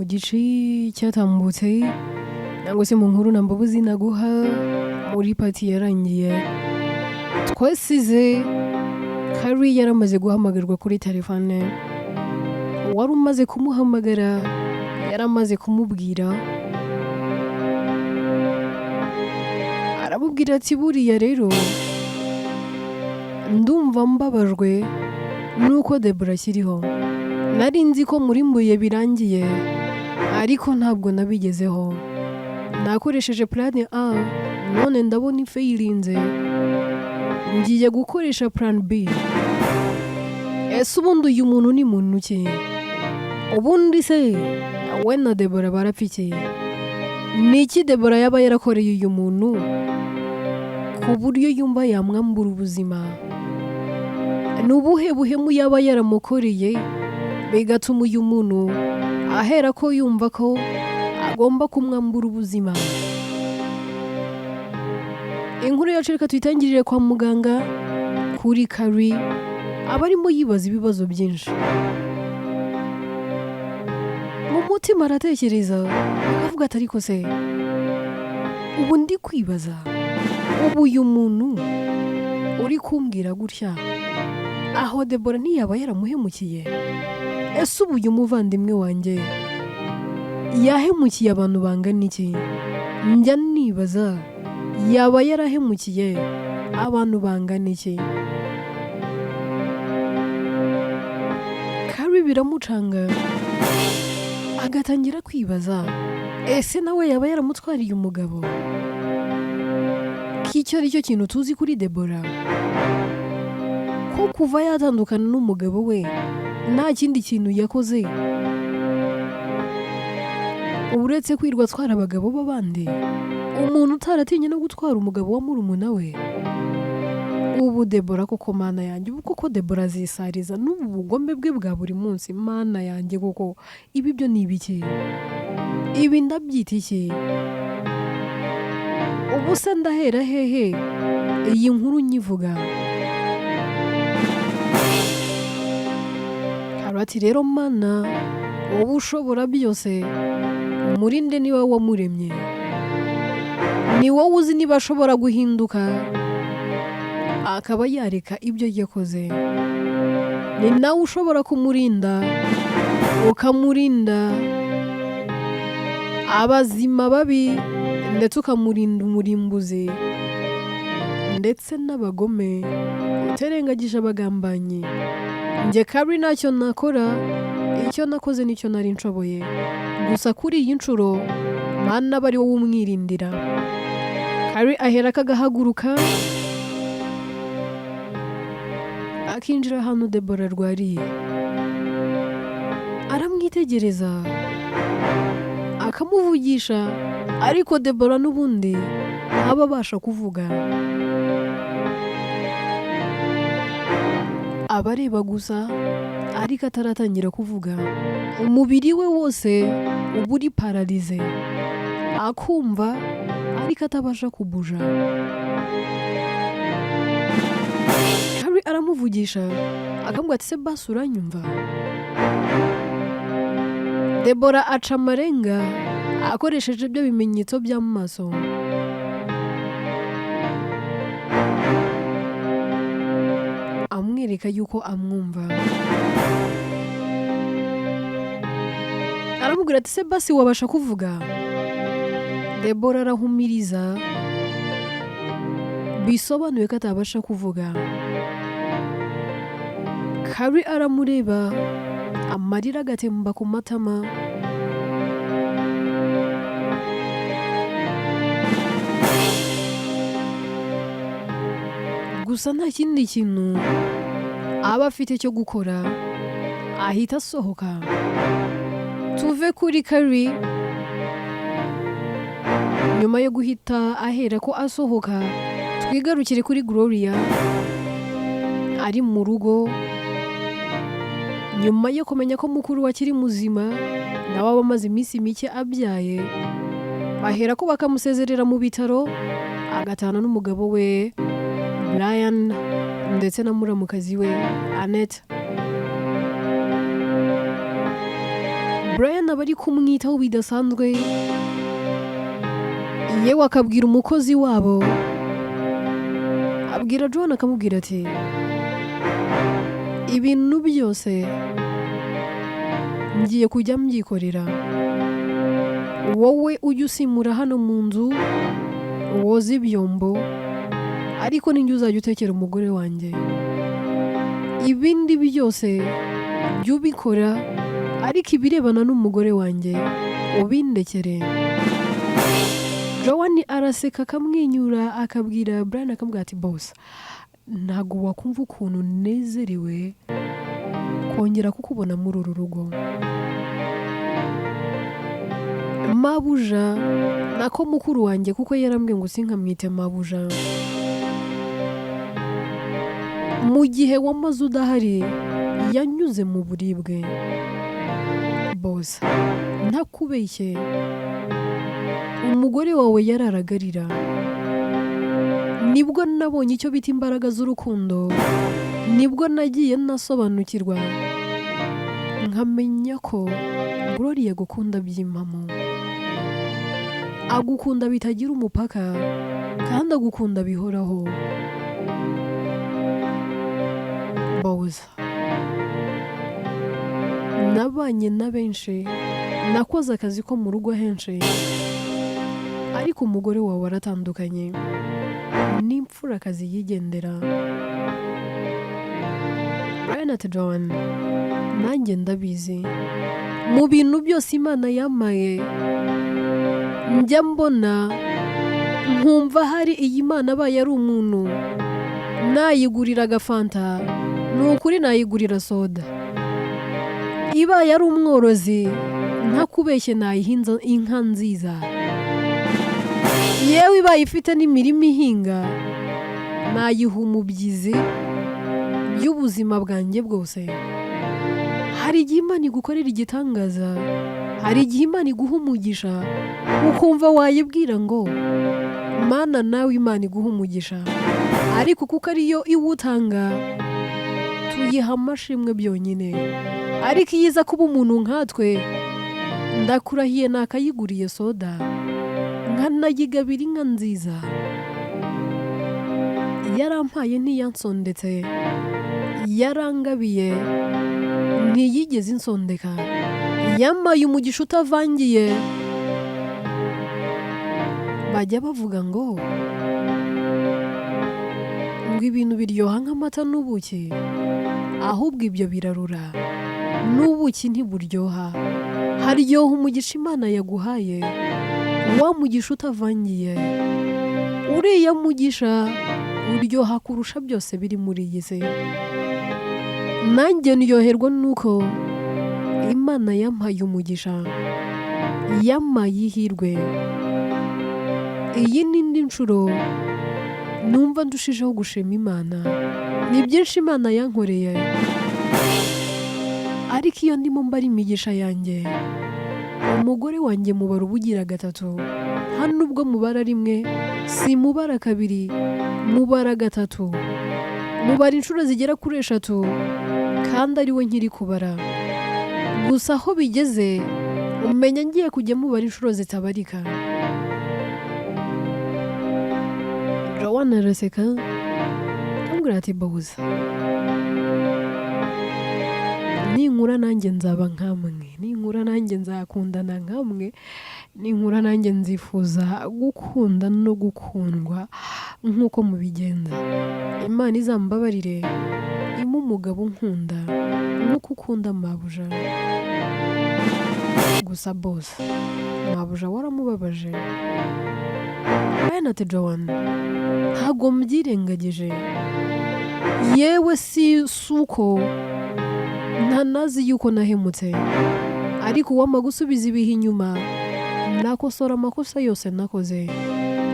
gice cyatambutse nangwa se mu nkuru MBABAZI naguha muri pati yarangiye twasize Kari yaramaze guhamagarwa kuri telefone, wari umaze kumuhamagara yaramaze kumubwira, aramubwira ati buriya rero ndumva mbabajwe nuko Debora akiriho, nari nzi ko muri mbuye birangiye ariko ntabwo nabigezeho, nakoresheje plan A none ndabona ifeirinze, ngiye gukoresha plan B. Ese ubundi uyu muntu ni muntu ki? Ubundi se we na Debora barapfikiye? Niki Debora yaba yarakoreye uyu muntu ku buryo yumva yamwambura ubuzima? Nubuhe buhemu yaba yaramukoreye bigatuma uyu muntu ahera ko yumva ko agomba kumwambura ubuzima? Inkuru yacu reka tuyitangirire kwa muganga kuri Kari, abarimo yibaza ibibazo byinshi. Mu mutima aratekereza akavuga ati ariko se ubu ndi kwibaza, ubu uyu muntu uri kumbwira gutya aho Debora ntiyaba yaramuhemukiye? Ese ubu uyu muvandimwe wanjye yahemukiye abantu bangana iki? Njya nibaza yaba yarahemukiye abantu bangana iki? Kari biramucanga agatangira kwibaza, ese nawe yaba yaramutwariye umugabo? Kicyo ari cyo kintu tuzi kuri Debora, ko kuva yatandukana n'umugabo we nta kindi kintu yakoze uretse kwirwa atwara abagabo b'abandi, umuntu utaratinye no gutwara umugabo wa murumuna we. Ubu Debora koko mana yanjye, ubu koko Debora azisariza n'ubu bugombe bwe bwa buri munsi, mana yanjye koko ibi byo ni ibiki? Ibi ndabyita iki? Ubu se ndahera hehe iyi nkuru nyivuga? Ati rero mana wowe ushobora byose, umurinde ni wowe wamuremye, ni wowe uzi niba ashobora guhinduka akaba yareka ibyo yakoze, ni nawe ushobora kumurinda ukamurinda abazima babi ndetse ukamurinda umurimbuzi ndetse n'abagome, uterengagije abagambanyi. Njye Kari ntacyo nakora, icyo nakoze nicyo nari nshoboye, gusa kuri iyi nshuro mana bari wowe umwirindira. Kari ahera akagahaguruka akinjira ahantu Debora arwariye, aramwitegereza akamuvugisha, ariko Debora n'ubundi ntaba abasha kuvuga, abareba gusa ariko ataratangira kuvuga. Umubiri we wose uba uri paralize, akumva ariko atabasha kubuja. Kari aramuvugisha akamubwira ati se basi uranyumva? Debora aca amarenga akoresheje ibyo bimenyetso byo mu maso, amwereka yuko amwumva. Aramubwira ati se basi wabasha kuvuga? Debora arahumiriza bisobanuye ko atabasha kuvuga. Kari aramureba amarira agatemba ku matama, gusa nta kindi kintu aba afite cyo gukora, ahita asohoka. Tuve kuri Kari, nyuma yo guhita ahera ko asohoka twigarukire kuri Gloria ari mu rugo, nyuma yo kumenya ko mukuru we akiri muzima nawe aba amaze iminsi mike abyaye, bahera ko bakamusezerera mu bitaro, agatana n'umugabo we Brian ndetse na muramukazi we Atete. Brian aba ari kumwitaho bidasanzwe, yewe akabwira umukozi wabo, abwira John akamubwira ati ibintu byose ngiye kujya mbyikorera, wowe ujye usimura hano mu nzu, woza ibyombo, ariko ninjye uzajya utekera umugore wanjye, ibindi byose jya ubikora, ariko ibirebana n'umugore wanjye ubindekere. Joan araseka akamwenyura akabwira Brian akamubwira ati boss, ntabwo wakumva ukuntu nezerewe kongera kukubona muri uru rugo. Mabuja nako mukuru wanjye, kuko yarambwiye ngo sinkamwite mabuja, mu gihe wamaze udahari yanyuze mu buribwe. Boss, ntakubeshye, umugore wawe yararagarira, nibwo nabonye icyo bita imbaraga z'urukundo, nibwo nagiye nasobanukirwa nkamenya ko Gloria agukunda by'impamo, agukunda bitagira umupaka, kandi agukunda bihoraho. Boss, nabanye na benshi, nakoze akazi ko mu rugo henshi, ariko umugore wawe waratandukanye, n'imfura akazi yigendera. Brian ati John, nanjye ndabizi, mu bintu byose Imana yamaye njya mbona nkumva hari iyi Mana abaye ari umuntu nayigurira agafanta, ni ukuri nayigurira soda. Ibaye ari umworozi ntakubeshye nayihinza inka nziza, yewe ibaye ifite n'imirima ihinga nayiha umubyizi by'ubuzima bwanjye bwose. Hari igihe Imana igukorera igitangaza, hari igihe Imana iguha umugisha ukumva wayibwira ngo Mana nawe Imana iguha umugisha, ariko kuko ariyo iwutanga tuyiha amashimwe byonyine. Ariko iyo iza kuba umuntu nkatwe, ndakurahiye nakayiguriye soda, nkanayigabira inka nziza. Yarampaye ntiyansondetse, yarangabiye ntiyigeze insondeka, yamaye umugisha utavangiye. Bajya bavuga ngo ibintu biryoha nk'amata n'ubuki, ahubwo ibyo birarura, n'ubuki ntiburyoha. Haryoha umugisha Imana yaguhaye, wa mugisha utavangiye. Uriya mugisha uryoha kurusha byose biri muri iyi si. Nanjye ndyoherwa nuko Imana yampaye umugisha, yampaye ihirwe. Iyi ni indi nshuro numva ndushijeho gushima Imana. Ni byinshi Imana yankoreye, ariko iyo ndimo mbara imigisha yanjye, umugore wanjye mubara ubugira gatatu. Hano ubwo mubara rimwe, si mubara kabiri, mubara gatatu, mubara inshuro zigera kuri 3, kandi ari we nkiri kubara. Gusa aho bigeze umenya ngiye kujya mubara inshuro zitabarika. Joan araseka akambwira ati boss, ninkura nanjye nzaba nkamwe, ninkura nanjye nzakundana nkamwe, ninkura nanjye nzifuza gukunda no gukundwa nk'uko mubigenza. Imana izambabarire impa umugabo nkunda nk'uko ukunda mabuja. Gusa boss, mabuja waramubabaje. Brian ati Joan, ntabwo mbyirengagije, yewe si suko ntanazi yuko nahemutse, ariko uwampa gusubiza ibihe inyuma nakosora amakosa yose nakoze.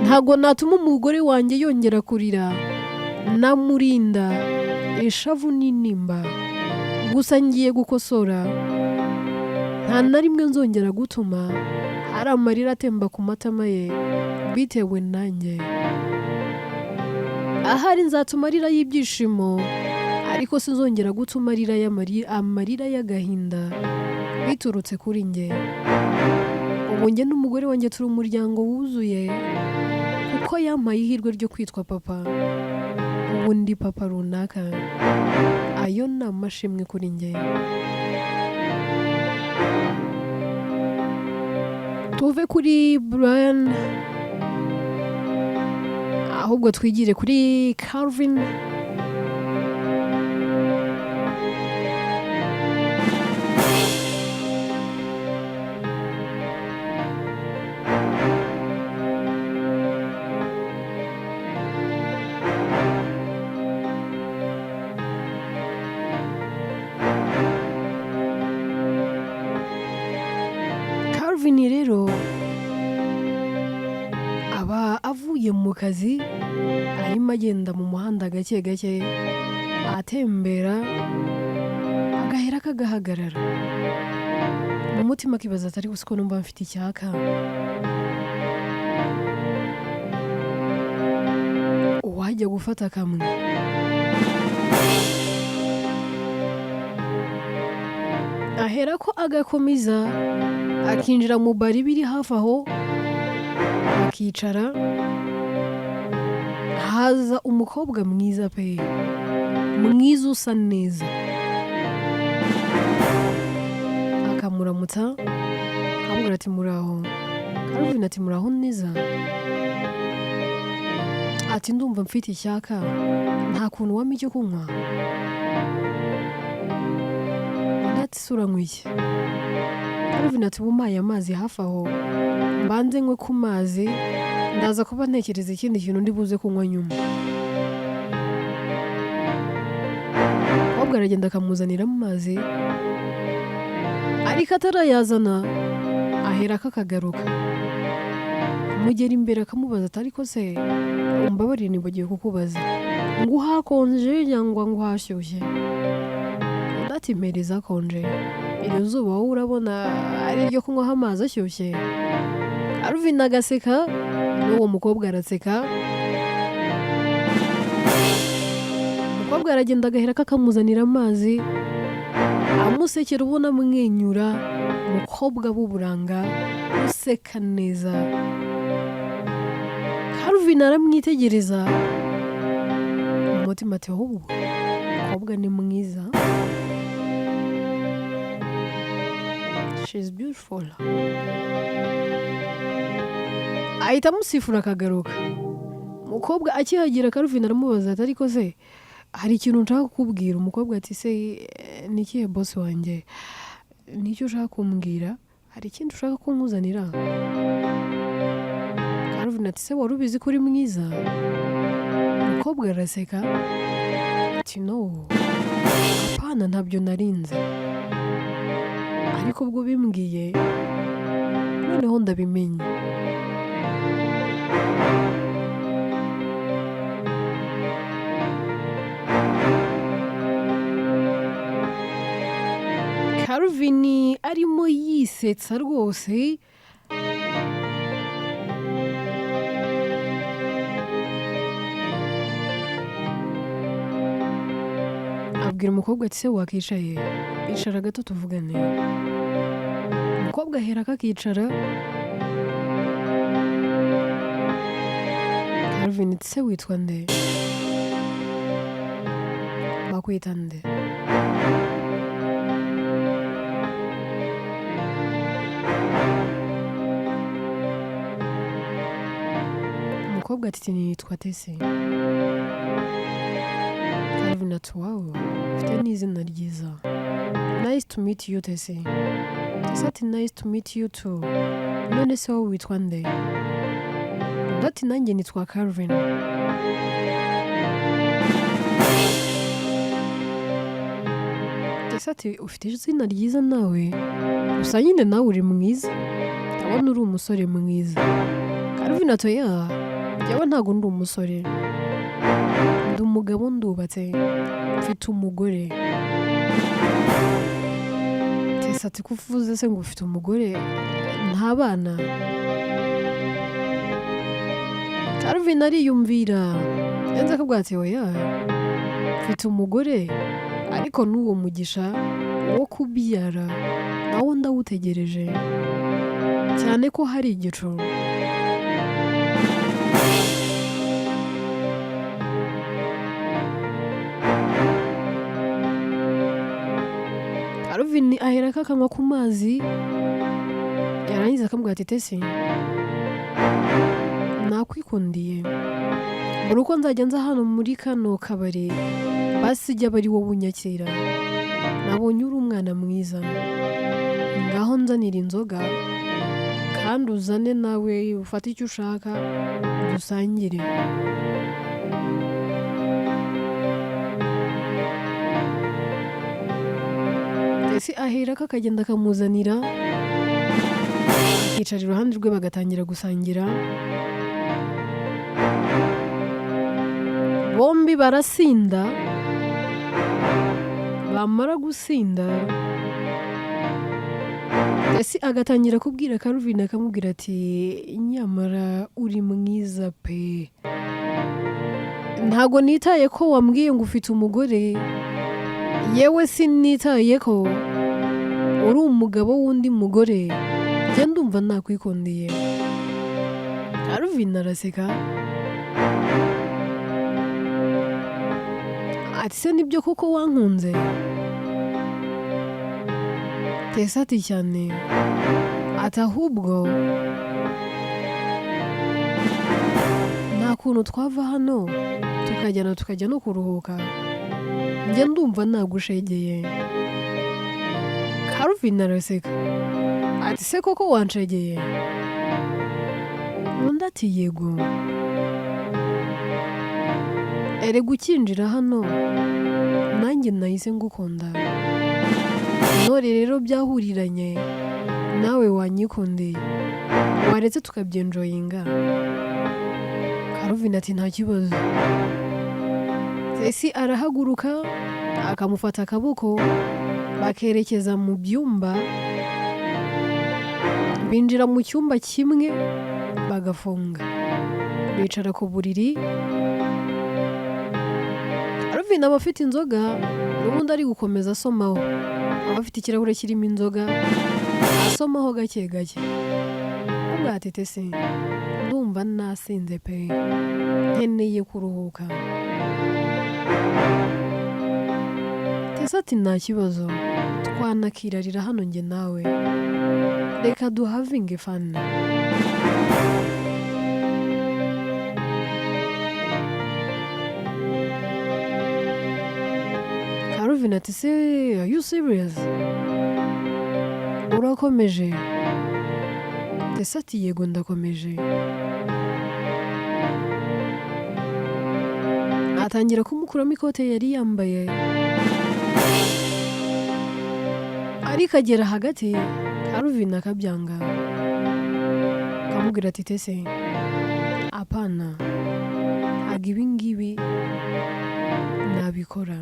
Ntabwo natuma umugore wanjye yongera kurira, namurinda ishavu n'intimba. Gusa ngiye gukosora, nta na rimwe nzongera gutuma hari amarira atemba ku matama ye bitewe nanjye. Ahari nzatuma arira y'ibyishimo, ariko sinzongera gutuma amarira y'agahinda biturutse kuri njye. Ubu njye n'umugore wanjye turi umuryango wuzuye kuko yampaye ihirwe ryo kwitwa papa. Ubu ndi papa runaka. Ayo ni amashimwe kuri njye. Tuve kuri Brian ahubwo twigire kuri Calvin. Calvin rero aba avuye mu kazi arimo agenda mu muhanda gake gake atembera agahera kagahagarara mu mutima akibaza atari gusa ko numva mfite icyaka. Uwajya gufata kamwe ahera ko agakomeza akinjira mu bari biri hafi aho akicara. Haza umukobwa mwiza pe, mwiza usa neza, akamuramutsa akamubwira ati muraho. Calvin ati muraho neza. Ati ndumva mfite icyaka, nta kuntu wampa icyo kunywa? Ati suranywa iki? Calvin ati bumpaye amazi hafi aho mbanze nywe ku mazi, ndaza kuba ntekereza ikindi kintu ndi buze kunywa nyuma. Umukobwa aragenda akamuzanira amazi, ariko atarayazana ahera akagaruka. Amugera imbere akamubaza ati ariko se umbabarire nibagiwe kukubaza ngo hakonje cyangwa ngo hashyushye? Ati mpereza akonje, iri zuba wowe urabona ari iryo kunywaho amazi ashyushye? Calvin agaseka, n'uwo mukobwa araseka. Umukobwa aragenda agahera kakamuzanira amazi, amusekera ubona amwenyura, umukobwa w'uburanga useka neza. Calvin aramwitegereza, umutima ati ahubwo umukobwa ni mwiza. She's beautiful. Ahita amusifura akagaruka. Umukobwa akihagera Calvin aramubaza ati ariko se hari ikintu nshaka kukubwira? Umukobwa ati se ni ikihe boss wanjye? Nicyo ushaka kumbwira? Hari ikindi ushaka kunkuzanira? Calvin ati se wari ubizi ko uri mwiza? Umukobwa araseka ati no, apana ntabyo narinze, ariko ubwo bimbwiye noneho ndabimenye. Calvin arimo yisetsa rwose, abwira umukobwa ati se wakicaye? Icara gato tuvugane. Umukobwa ahera akakicara. Calvin ati se witwa nde? Bakwita nde? Umukobwa ati nitwa Atete. Calvin ati wow, ufite n'izina ryiza. Nice to meet you Atete. Ati nice to meet you too. None se wowe witwa nde? Ati nanjye nitwa Calvin. Ati ufite izina ryiza nawe, gusa nyine nawe uri mwiza, ndabona uri umusore mwiza. Calvin ati ya, njyewe ntabwo ndi umusore, ndi umugabo, ndubatse, mfite umugore. Ati kuvuze se ngo ufite umugore nta bana? Calvin ariyumvira, yanze akabwira ati oya, mfite umugore ariko n'uwo mugisha wo kubyara nawo ndawutegereje cyane ko hari igicu. Calvin ahera akanywa ku mazi yarangiza akambwira ati Tesi nakwikundiye buri uko nzajya nza hano muri kano kabari basi jya bari wowe unyakira, nabonye uri umwana mwiza, ngaho nzanira inzoga kandi uzane nawe ufate icyo ushaka dusangire. Ese ahera akagenda akamuzanira akicara iruhande rwe bagatangira gusangira. Bombi barasinda, bamara gusinda ese agatangira kubwira Calvin akamubwira ati nyamara uri mwiza pe, ntago nitaye ko wambwiye ngo ufite umugore, yewe sinitaye ko uri umugabo w'undi mugore, njye ndumva nakwikundiye. Calvin araseka ati se nibyo koko wankunze? Tesi ati cyane, ati ahubwo nta kuntu twava hano tukajya no kuruhuka, njye ndumva nagushegeye. Calvin araseka ati se koko wanshegeye? Undi ati yego, erega ukinjira hano nanjye nahise ngukunda, none rero byahuriranye nawe wanyikundeye, waretse tukabyenjoyinga. Calvin ati nta kibazo. Tesi arahaguruka akamufata akaboko bakerekeza mu byumba, binjira mu cyumba kimwe bagafunga, bicara ku buriri. Calvin aba afite inzoga n'ubundi ari gukomeza asomaho, aba afite ikirahure kirimo inzoga asomaho gake gake. Ubwo ati Tesi ndumva nasinze pe, nkeneye kuruhuka. Tesi ati nta kibazo, twanakirarira hano njye nawe, reka duhavinge fun. Calvin ati se are you serious? Urakomeje? Tesi ati yego ndakomeje. Atangira kumukuramo ikote yari yambaye, ariko agera hagati Calvin akabyanga, akamubwira ati Tesi apana, aga ibi ngibi nabikora.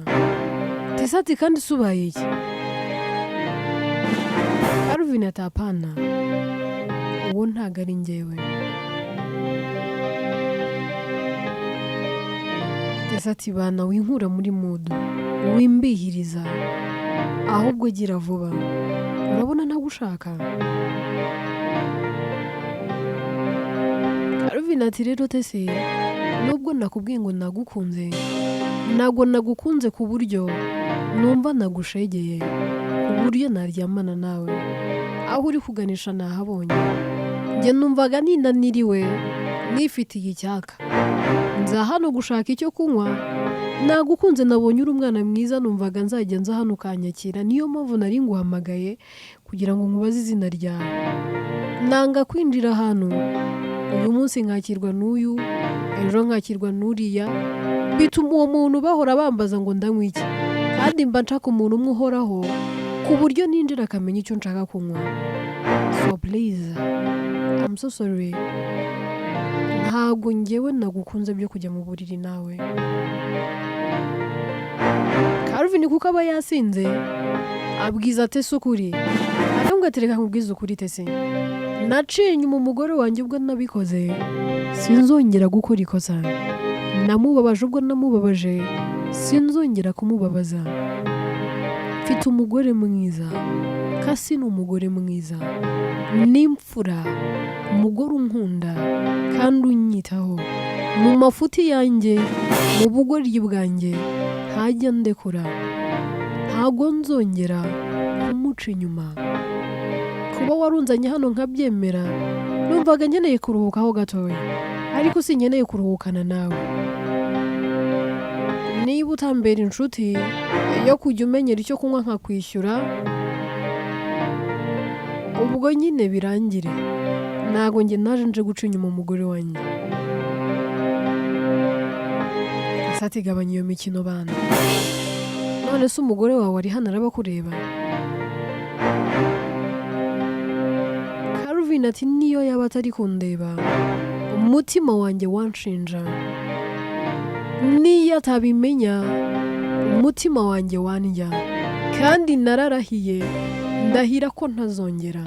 Tesi ati kandi se ubaye iki? Calvin ati apana, uwo ntago ari njyewe. Tesi ati bana winkura muri mudu, wimbihiriza, ahubwo gira vuba, urabona nagushaka. Calvin ati rero Tesi nubwo nakubwiye ngo nagukunze, ntago nagukunze ku buryo numva nagushegeye, ku buryo naryamana nawe, aho uri kuganisha nahabonye, njye numvaga ninaniriwe nifitiye icyaka, nza hano gushaka icyo kunywa, nagukunze nabonye uri umwana mwiza, numvaga nzajya nza hano ukanyakira, niyo mpamvu nari nguhamagaye kugira ngo nkubaze izina ryawe. Nanga kwinjira hano uyu munsi nkakirwa n'uyu, ejo nkakirwa n'uriya, bituma uwo muntu bahora bambaza ngo ndanywa iki, kandi mba nshaka umuntu umwe uhoraho ku buryo ninjira akamenya icyo nshaka kunywa. So please, I'm so sorry, ntabwo njyewe nagukunze byo kujya mu buriri nawe. Calvin kuko aba yasinze abwiza Tesi ukuri, akamubwira ati reka nkubwize ukuri Tesi, naciye inyuma umugore wanjye ubwo nabikoze, sinzongera gukora ikosa, namubabaje ubwo namubabaje, sinzongera kumubabaza. mfite umugore mwiza, kasi ni umugore mwiza, n'imfura, umugore unkunda kandi unyitaho, mu mafuti yanjye, mu bugoryi bwanjye ntajya ndekura, ntago nzongera kumuca inyuma. Kuba warunzanye hano nkabyemera, numvaga nkeneye kuruhukaho gatoya, ariko sinkeneye kuruhukana nawe. Niba utambera inshuti yo kujya umenyera icyo kunywa nkakwishyura, ubwo nyine birangire, ntago njye naje nje guca inyuma umugore wanjye. Ese ati gabanya iyo mikino bana, none se umugore wawe ari hano araba kureba? Calvin ati niyo yaba atari kundeba, umutima wanjye wanshinja, niyo atabimenya umutima wanjye wandya, kandi nararahiye ndahira ko ntazongera.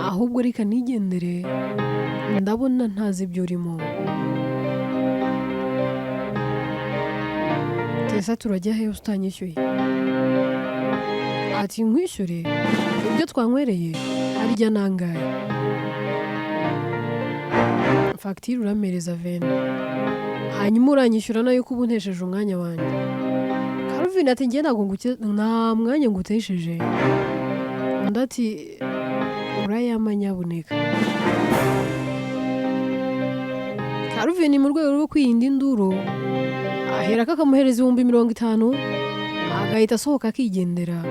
Ahubwo reka nigendere, ndabona ntazi ibyo urimo. Tesa turajya he utanyishyuye? Ati nkwishyure ibyo twanywereye harya nangaye? Fagitire uramereza 20, hanyuma uranyishyura nayo kuba untesheje umwanya wanjye. Calvin ati njye nta mwanya ngutesheje. Undi ati urayama nyabuneka. Calvin mu rwego rwo kwirinda induru aherako akamuhereza 50,000, agahita asohoka akigendera,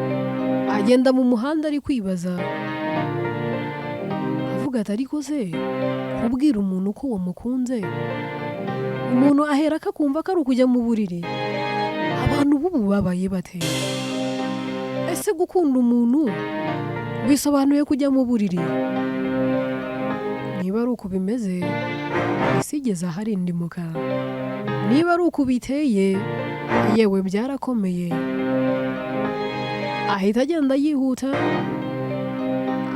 agenda mu muhanda ari kwibaza, avuga ati ariko se kubwira umuntu ko wamukunze, umuntu aherako akumva ko ari ukujya mu buriri, abantu b'ubu babaye bate? Ese gukunda umuntu bisobanuye kujya mu buriri? Niba ari uko bimeze, isi igeze aharindimuka. Niba ari uko biteye, yewe byarakomeye. Ahita agenda yihuta,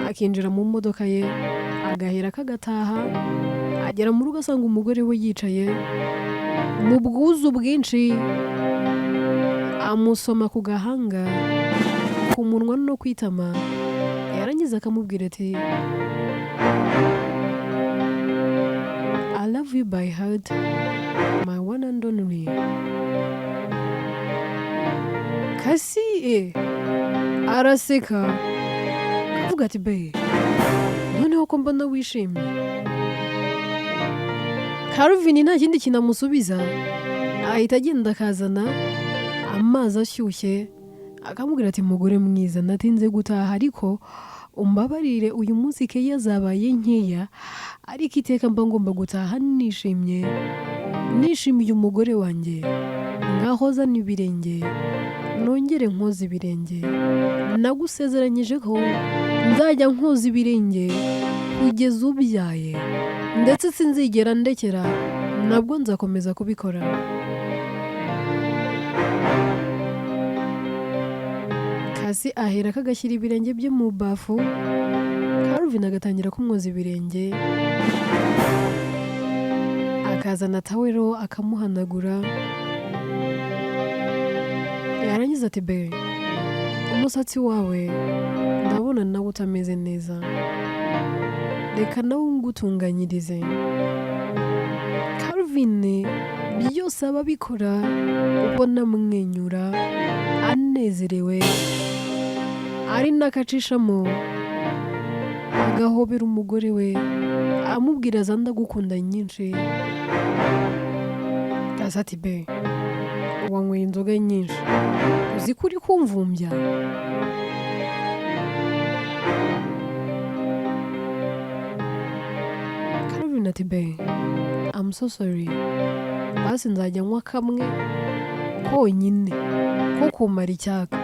akinjira mu modoka ye, agahera kagataha, agera mu rugo asanga umugore we yicaye mu bwuzu bwinshi, amusoma ku gahanga, ku munwa no kwitama, yarangiza akamubwira ati I love you by heart, my one and only. Kasi araseka, avuga ati be, noneho ko mbona wishimye. Calvin nta kindi kintu amusubiza, ahita agenda akazana amazi ashyushye, akamubwira ati mugore mwiza, natinze gutaha ariko umbabarire uyu munsi keya zabaye nkeya, ariko iteka mba ngomba gutaha nishimye, nishimiye umugore wanjye. Ngaho zana ibirenge, nongere nkoza ibirenge, nagusezeranyije ko nzajya nkoza ibirenge kugeza ubyaye, ndetse sinzigera ndekera, nabwo nzakomeza kubikora. Kasi ahera kagashyira ibirenge bye mu bafu, Calvin agatangira kumwoza ibirenge, akazana tawero akamuhanagura. Yarangiza ati be, umusatsi wawe ndabona nawe utameze neza, reka nawe ngutunganyirize. Calvin byose aba abikora ubona amwenyura, anezerewe, ari n'akacishamo, agahobera umugore we, amubwira za ndagukunda nyinshi. Asa ati be, wanyweye inzoga nyinshi, uzi ko uri kumvumbya? Calvin ati be, I'm so sorry, basi nzajya nywa kamwe konyine ko kumara icyaka.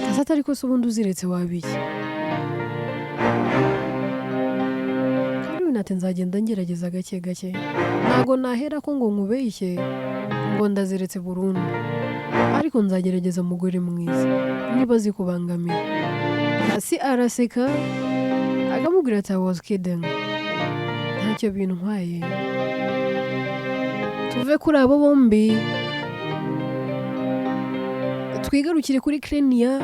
Asa atari ko se ubundi uziretse wabiki? Calvin ati nzagenda ngerageza gake gake, ntago nahera ko ngo nkubeshye ngo ndaziretse burundu, ariko nzagerageza umugore mwiza niba azi kubangamira. Hasi araseka akamubwira ati I was kidding, ntacyo bintwaye. Tuve kuri abo bombi twigarukire kuri Krenia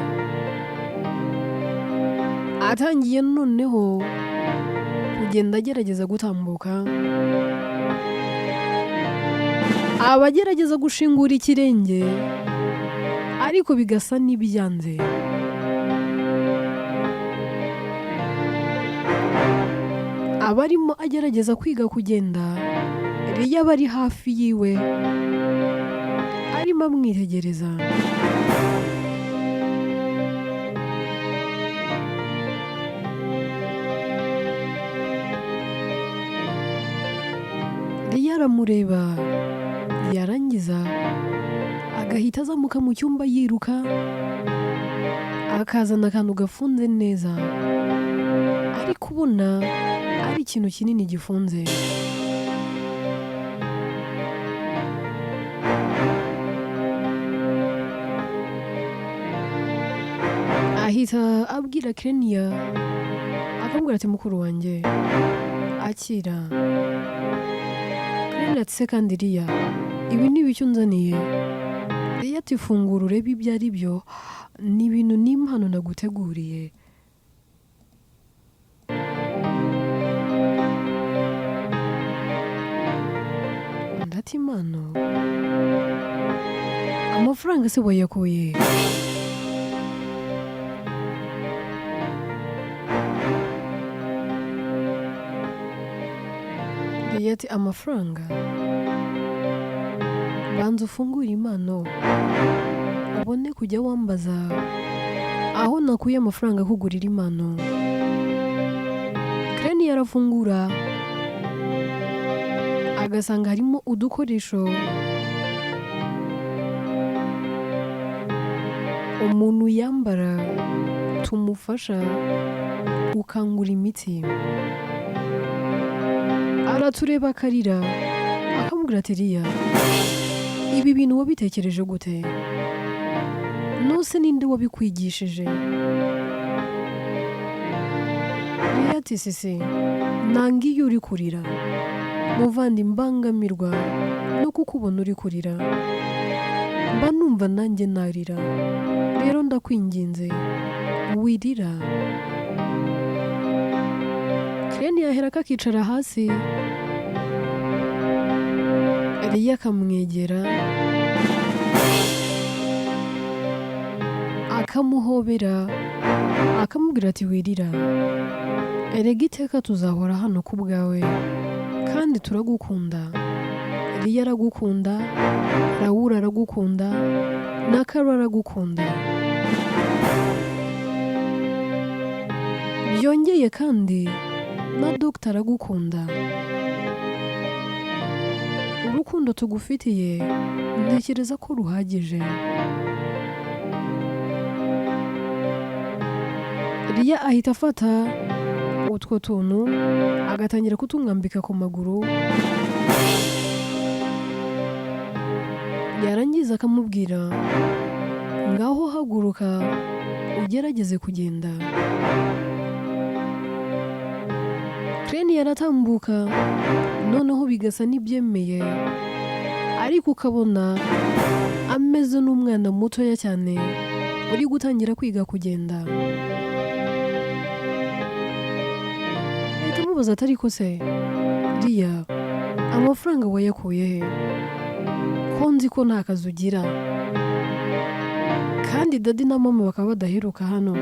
atangiye noneho kugenda agerageza gutambuka, abagerageza gushingura ikirenge ariko bigasa n'ibyanze. Abarimo agerageza kwiga kugenda, Riya bari hafi yiwe arimo amwitegereza. Riya aramureba, yarangiza agahita azamuka mu cyumba yiruka, akazana akantu gafunze neza, ariko ubona ari ikintu kinini gifunze. Ahita abwira Krenia akamubwira ati mukuru wanjye akira. Krenia ati se kandi Riya ibi ni ibiki unzaniye? Riya ati fungura urebe ibyo ari byo, ni ibintu n'impano naguteguriye. Ndati impano? Amafaranga se wayakuye? Riya ati amafaranga? Banza ufungure impano ubone kujya wambaza aho nakuye amafaranga kugurira impano. Krenia arafungura agasanga harimo udukoresho umuntu yambara tumufasha gukangura imitsi. Aratureba akarira akamubwira ati Riya ibi bintu wabitekereje gute? Nose ninde wabikwigishije? Riya ati sisi nanga iyo uri kurira muvandi, mbangamirwa no kukubona uri kurira, mba numva nanjye narira, rero ndakwinginze wirira. Krenia ahera kakicara hasi, Riya akamwegera akamuhobera akamubwira ati wirira, erega iteka tuzahora hano ku bwawe kandi turagukunda. Riya aragukunda, Raoul aragukunda, na Karo aragukunda. Byongeye kandi na Dr aragukunda. Urukundo tugufitiye ntekereza ko ruhagije. Riya ahita afata utwo tuntu agatangira kutumwambika ku maguru, yarangiza akamubwira ngaho haguruka ugerageze kugenda. Krenia aratambuka noneho bigasa n'ibyemeye, ariko ukabona ameze n'umwana mutoya cyane uri gutangira kwiga kugenda. Ahita amubaza ati ariko se Riya amafaranga wayakuye he? Ko nzi ko nta kazi ugira kandi dadi na mama bakaba badaheruka hano,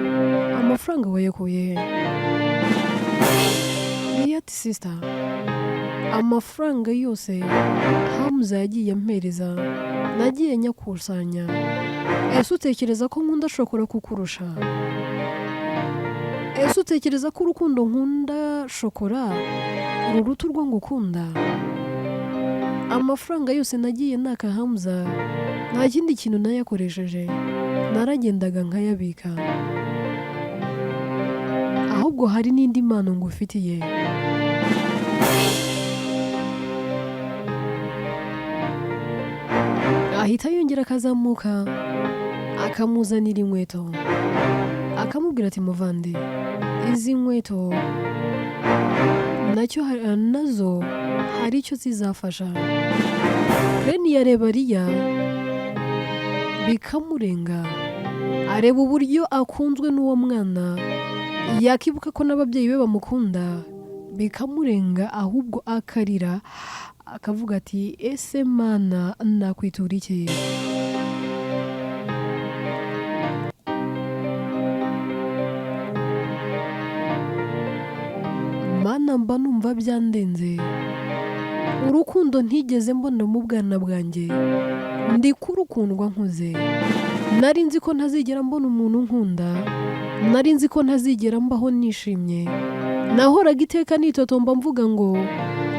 amafaranga wayakuye he? Riya ati sister amafaranga yose Hamza yagiye ampereza nagiye nyakusanya. Ese utekereza ko nkunda shokora kukurusha? Ese utekereza ko urukundo nkunda shokora ururuta urwo ngukunda? Amafaranga yose nagiye naka Hamza nta kindi kintu nayakoresheje, naragendaga nkayabika. Ahubwo hari n'indi mpano ngufitiye. Ahita yongera akazamuka akamuzanira inkweto, akamubwira ati muvandi izi nkweto nazo hari icyo zizafasha. Reni yareba Liya bikamurenga, areba uburyo akunzwe n'uwo mwana, yakibuka ko n'ababyeyi be bamukunda, bikamurenga ahubwo akarira akavuga ati ese Mana nakwitura iki? Mana mba numva byandenze, urukundo ntigeze mbona mu bwana bwanjye, ndi kurukundwa nkuze. Nari nzi ko ntazigera mbona umuntu nkunda, nari nzi ko ntazigera mbaho nishimye. Nahoraga iteka nitotomba mvuga ngo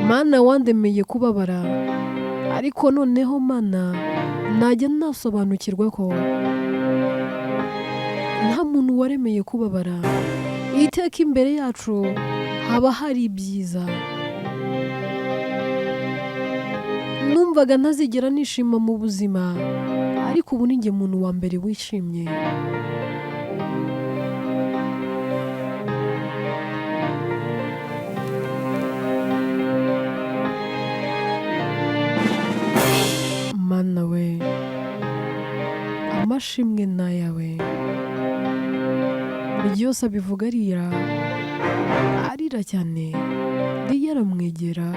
Mana wandemeye kubabara, ariko noneho Mana najya nasobanukirwa ko nta muntu waremeye kubabara. Iteka imbere yacu haba hari ibyiza. Numvaga ntazigera nishima mu buzima, ariko ubu ni njye muntu wa mbere wishimye. Mana we, amashimwe n'ayawe. Byose abivuga arira cyane. Liya aramwegera,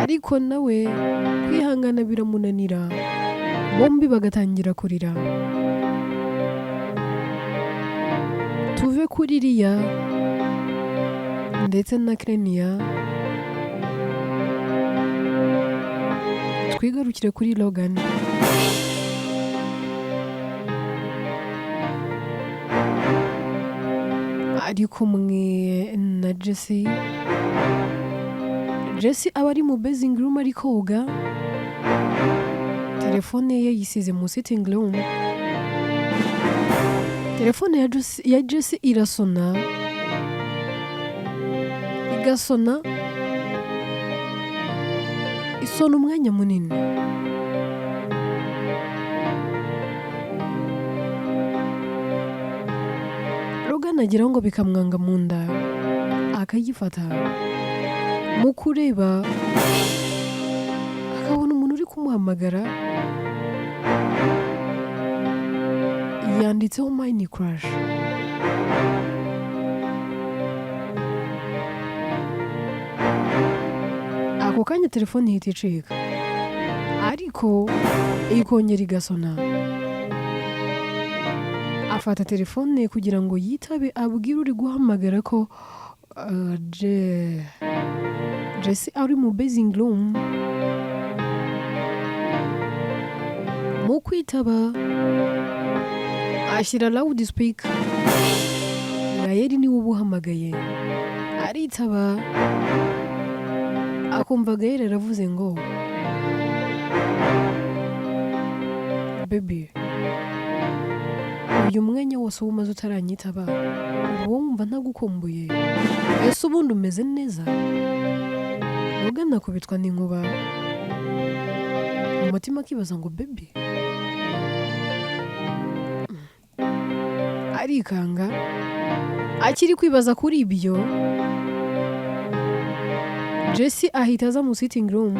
ariko nawe kwihangana biramunanira, bombi bagatangira kurira. Tuve kuri Liya ndetse na Krenia, twigarukire kuri Logan. Ari kumwe na Jessie aba ari mu bathing room ari koga, telefone ye yisize mu sitting room. Telefone ya Jessie irasona, igasona, isona umwanya munini. Logan agira ngo bikamwanga mu nda, akayifata. Mu kureba akabona umuntu uri kumuhamagara, yanditseho mini crush. Ako kanya telefone ihita icika, ariko ikongera igasona. Afata telefone kugira ngo yitabe abwire uri guhamagara ko Jessie ari mu bathing room. Mu kwitaba ashyira loud speaker. Gayeri niwe ubuhamagaye, aritaba akumva Gayeri aravuze ngo baby, uyu mwanya wose umaze utaranyitaba, uba wumva ntagukumbuye? Ese ubundi umeze neza? Logan akubitwa n'inkuba, umutima akibaza ngo baby. Arikanga, akiri kwibaza kuri ibyo, Jessie ahita aza mu sitting room.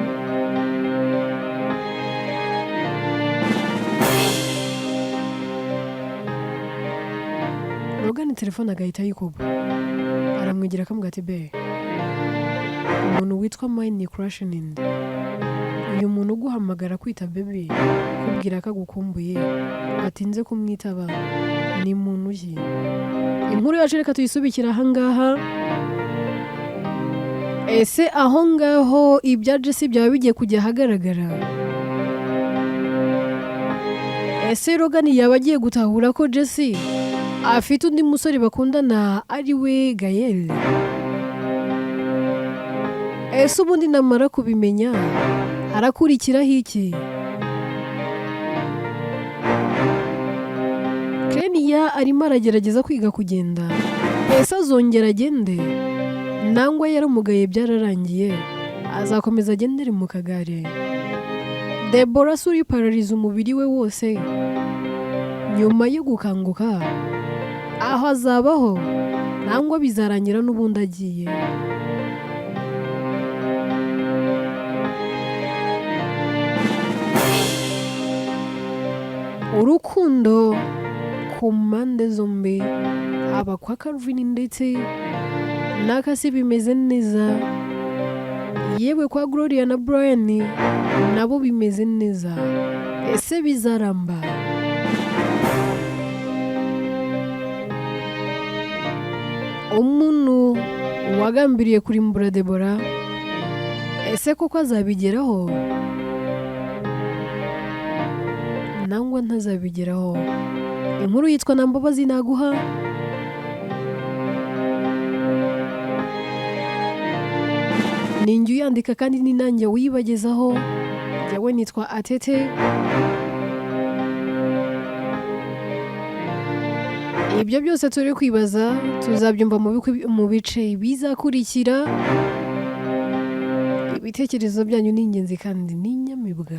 Logan telefone agahita yikuba, aramwegera akamubwira ati be, umuntu witwa mini crush ninde? Uyu muntu uguhamagara kwita baby kubwira ko agukumbuye atinze kumwitaba ni muntu ki? Inkuru yacu reka tuyisubikira ahangaha. Ese aho ngaho ibya Jessie byaba bigiye kujya ahagaragara? Ese Logan yaba agiye gutahura ko Jessie afite undi musore bakundana ari we Gael? Ese ubundi namara kubimenya harakurikiraho iki? Krenia arimo aragerageza kwiga kugenda. Ese azongera agende? Nangwa yaramugaye byararangiye, azakomeza agendere mu kagare? Deborah suri parariza umubiri we wose nyuma yo gukanguka, aho azabaho nangwa bizarangira n'ubundi agiye. Urukundo ku mpande zombi, haba kwa Calvin ndetse n'akasi bimeze neza, yewe kwa Gloria na Brian nabo bimeze neza. Ese bizaramba? Umuntu wagambiriye kurimbura Debora, ese koko azabigeraho nangwa ntazabigeraho? Inkuru yitwa Nta mbabazi naguha, ni njye uyandika kandi ni nanjye uyibagezaho. Jyewe nitwa Atete. Ibyo byose turi kwibaza tuzabyumva mu bice bizakurikira. Ibitekerezo byanyu ni ingenzi kandi ni inyamibwa.